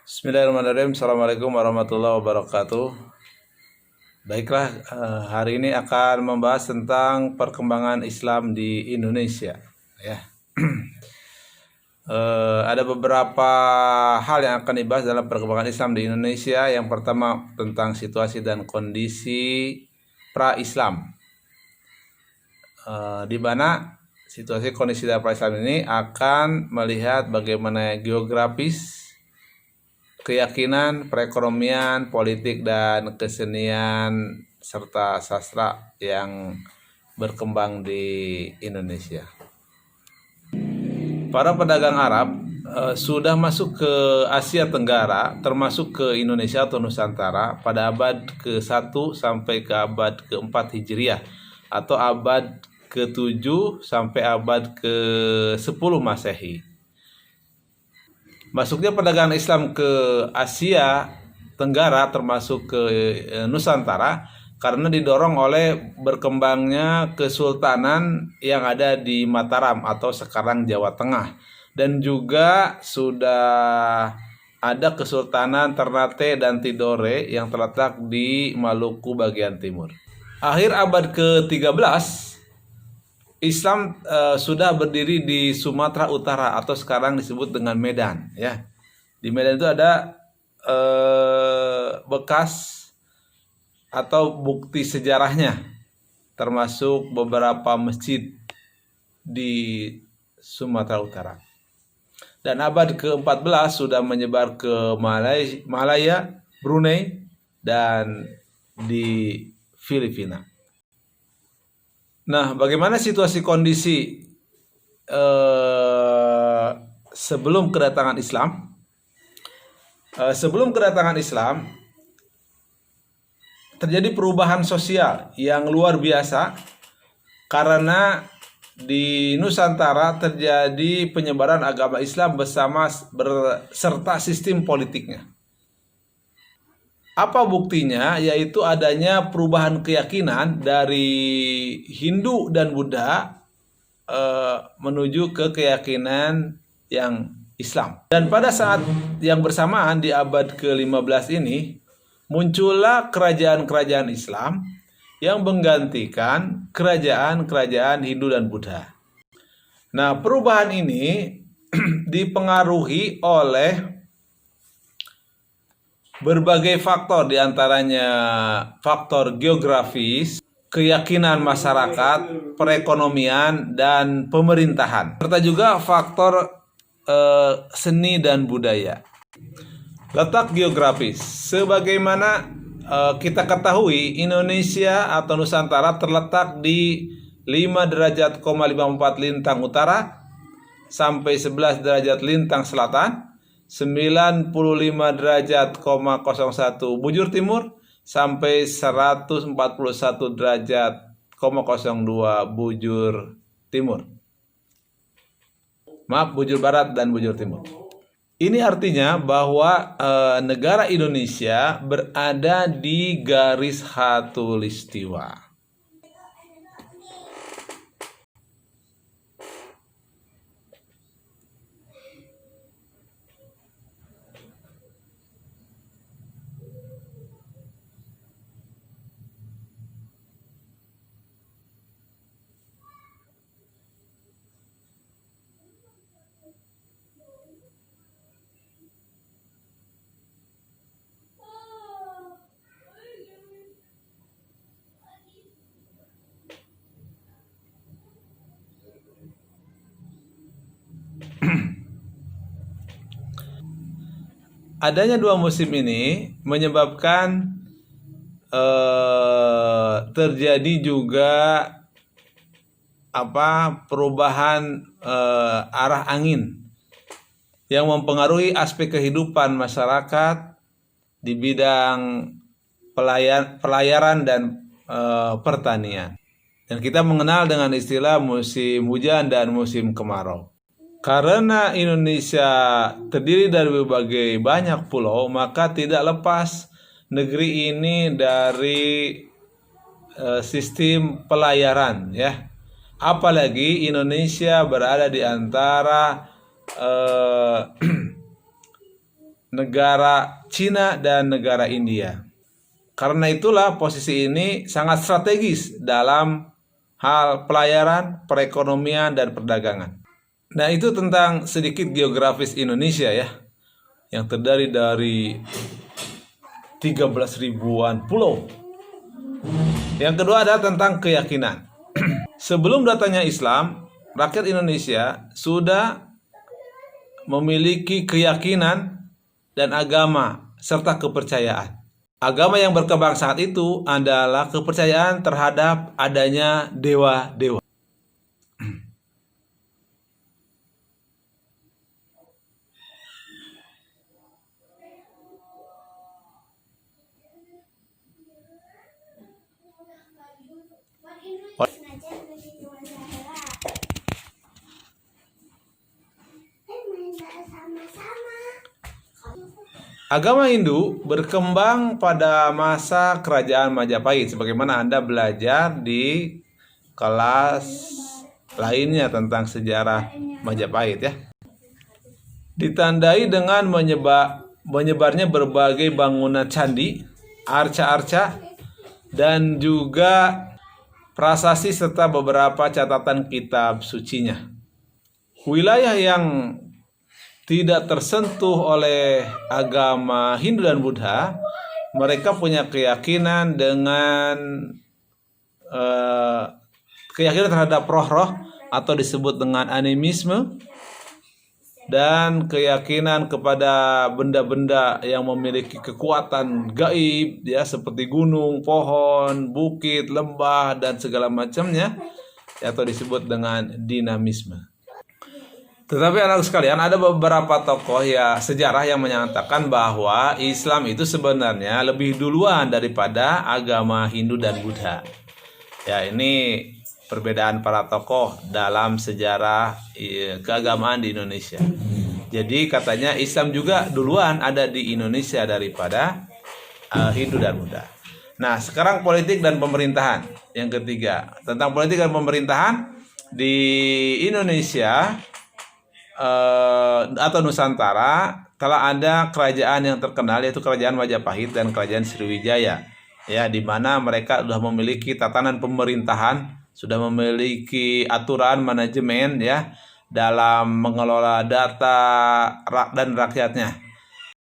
Bismillahirrahmanirrahim. Assalamualaikum warahmatullahi wabarakatuh. Baiklah, hari ini akan membahas tentang perkembangan Islam di Indonesia. Ya, ada beberapa hal yang akan dibahas dalam perkembangan Islam di Indonesia. Yang pertama tentang situasi dan kondisi pra-Islam, di mana situasi kondisi dan pra-Islam ini akan melihat bagaimana geografis, keyakinan, perekonomian, politik, dan kesenian serta sastra yang berkembang di Indonesia. Para pedagang Arab sudah masuk ke Asia Tenggara, termasuk ke Indonesia atau Nusantara pada abad ke-1 sampai ke abad ke-4 Hijriah atau abad ke-7 sampai abad ke-10 Masehi. Masuknya perdagangan Islam ke Asia Tenggara termasuk ke Nusantara karena didorong oleh berkembangnya kesultanan yang ada di Mataram atau sekarang Jawa Tengah, dan juga sudah ada Kesultanan Ternate dan Tidore yang terletak di Maluku bagian timur. Akhir abad ke-13 Islam sudah berdiri di Sumatera Utara atau sekarang disebut dengan Medan. Ya, di Medan itu ada bekas atau bukti sejarahnya, termasuk beberapa masjid di Sumatera Utara. Dan abad ke-14 sudah menyebar ke Malaya, Brunei, dan di Filipina. Nah, bagaimana situasi kondisi sebelum kedatangan Islam? Sebelum kedatangan Islam, terjadi perubahan sosial yang luar biasa karena di Nusantara terjadi penyebaran agama Islam beserta sistem politiknya. Apa buktinya? Yaitu adanya perubahan keyakinan dari Hindu dan Buddha menuju ke keyakinan yang Islam. Dan pada saat yang bersamaan di abad ke-15 ini, muncullah kerajaan-kerajaan Islam yang menggantikan kerajaan-kerajaan Hindu dan Buddha. Nah, perubahan ini dipengaruhi oleh berbagai faktor, diantaranya faktor geografis, keyakinan masyarakat, perekonomian, dan pemerintahan, serta juga faktor seni dan budaya. Letak geografis, sebagaimana kita ketahui, Indonesia atau Nusantara terletak di 5 derajat, 54 lintang utara sampai 11 derajat lintang selatan, 95 derajat, 01 bujur timur sampai 141 derajat, 02 bujur timur. Maaf, bujur barat dan bujur timur. Ini artinya bahwa negara Indonesia berada di garis khatulistiwa. Adanya dua musim ini menyebabkan terjadi juga perubahan arah angin yang mempengaruhi aspek kehidupan masyarakat di bidang pelayaran dan pertanian. Dan kita mengenal dengan istilah musim hujan dan musim kemarau. Karena Indonesia terdiri dari berbagai banyak pulau, maka tidak lepas negeri ini dari sistem pelayaran, ya. Apalagi Indonesia berada di antara negara Cina dan negara India. Karena itulah posisi ini sangat strategis dalam hal pelayaran, perekonomian, dan perdagangan. Nah, itu tentang sedikit geografis Indonesia ya, yang terdiri dari 13 ribuan pulau. Yang kedua adalah tentang keyakinan. Sebelum datangnya Islam, rakyat Indonesia sudah memiliki keyakinan dan agama serta kepercayaan. Agama yang berkembang saat itu adalah kepercayaan terhadap adanya dewa-dewa. Agama Hindu berkembang pada masa kerajaan Majapahit, sebagaimana Anda belajar di kelas lainnya tentang sejarah Majapahit ya. Ditandai dengan menyebarnya berbagai bangunan candi, arca-arca, dan juga prasasti serta beberapa catatan kitab sucinya. Wilayah yang tidak tersentuh oleh agama Hindu dan Buddha, mereka punya keyakinan dengan keyakinan terhadap roh-roh atau disebut dengan animisme, dan keyakinan kepada benda-benda yang memiliki kekuatan gaib ya, seperti gunung, pohon, bukit, lembah, dan segala macamnya, atau disebut dengan dinamisme. Tetapi anak sekalian, ada beberapa tokoh ya sejarah yang menyatakan bahwa Islam itu sebenarnya lebih duluan daripada agama Hindu dan Buddha. Ya, ini perbedaan para tokoh dalam sejarah keagamaan di Indonesia. Jadi katanya Islam juga duluan ada di Indonesia daripada Hindu dan Buddha. Nah, sekarang politik dan pemerintahan. Yang ketiga, tentang politik dan pemerintahan di Indonesia atau Nusantara telah ada kerajaan yang terkenal, yaitu Kerajaan Majapahit dan Kerajaan Sriwijaya ya, di mana mereka sudah memiliki tatanan pemerintahan, sudah memiliki aturan manajemen ya dalam mengelola data dan rakyatnya.